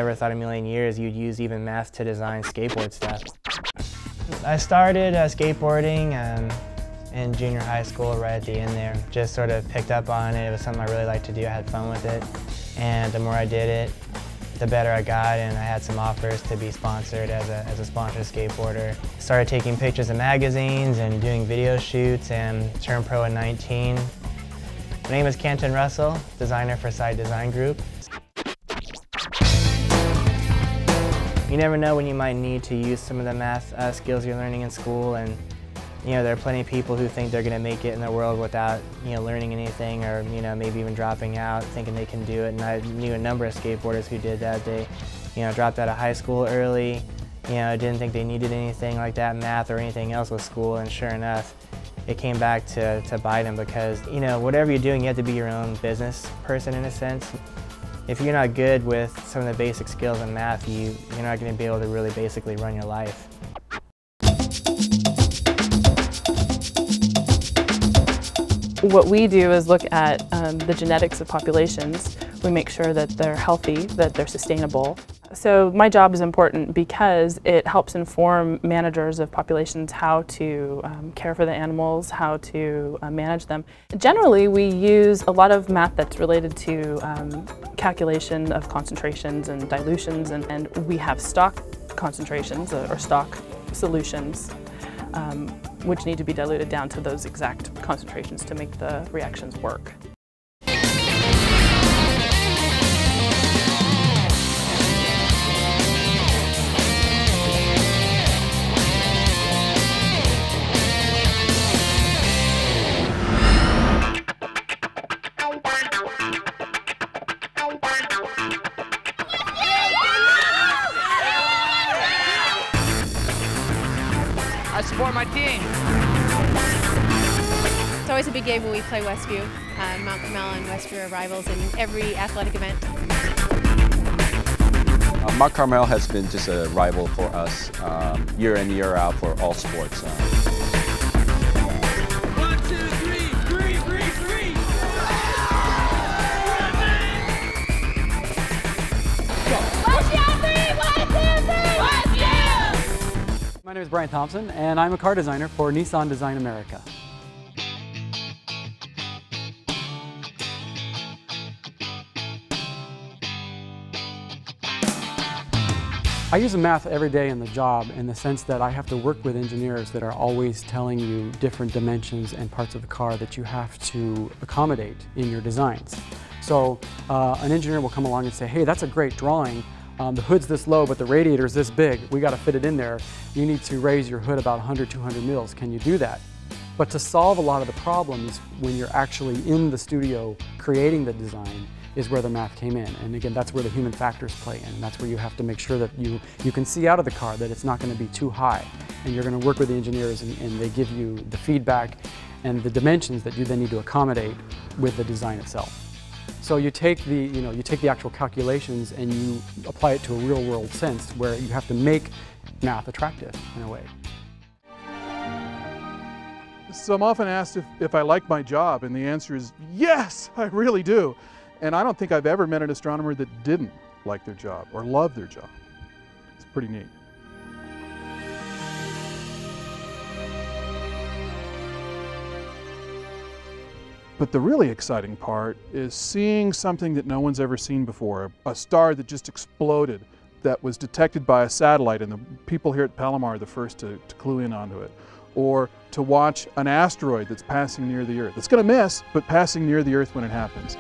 never thought in a million years you'd use even math to design skateboard stuff. I started skateboarding in junior high school, right at the end there. Just sort of picked up on it. It was something I really liked to do. I had fun with it. And the more I did it, the better I got, and I had some offers to be sponsored as a sponsored skateboarder. Started taking pictures of magazines and doing video shoots and turned pro in 19. My name is Kenton Russell, designer for Side Design Group. You never know when you might need to use some of the math skills you're learning in school, and there are plenty of people who think they're going to make it in the world without learning anything, or maybe even dropping out thinking they can do it. And I knew a number of skateboarders who did that. They dropped out of high school early, didn't think they needed anything like that, math or anything else with school, and sure enough it came back to bite them, because whatever you're doing, you have to be your own business person in a sense. If you're not good with some of the basic skills in math, you're not going to be able to really basically run your life. What we do is look at the genetics of populations. We make sure that they're healthy, that they're sustainable. So my job is important because it helps inform managers of populations how to care for the animals, how to manage them. Generally, we use a lot of math that's related to calculation of concentrations and dilutions, and we have stock concentrations or stock solutions which need to be diluted down to those exact concentrations to make the reactions work. I support my team. It's always a big game when we play Westview. Mount Carmel and Westview are rivals in every athletic event. Mount Carmel has been just a rival for us year in, year out for all sports. 1, 2, 3, 3, 3, 3. My name is Brian Thompson, and I'm a car designer for Nissan Design America. I use math every day in the job, in the sense that I have to work with engineers that are always telling you different dimensions and parts of the car that you have to accommodate in your designs. So an engineer will come along and say, hey, that's a great drawing. The hood's this low, but the radiator's this big. We got to fit it in there. You need to raise your hood about 100, 200 mils. Can you do that? But to solve a lot of the problems when you're actually in the studio creating the design is where the math came in. And again, that's where the human factors play in. And that's where you have to make sure that you can see out of the car that it's not going to be too high. And you're going to work with the engineers, and they give you the feedback and the dimensions that you then need to accommodate with the design itself. So you take the actual calculations and you apply it to a real-world sense where you have to make math attractive in a way. So I'm often asked if I like my job, and the answer is yes, I really do. And I don't think I've ever met an astronomer that didn't like their job or love their job. It's pretty neat. But the really exciting part is seeing something that no one's ever seen before, a star that just exploded, that was detected by a satellite, and the people here at Palomar are the first to clue in onto it. Or to watch an asteroid that's passing near the Earth. It's going to miss, but passing near the Earth when it happens.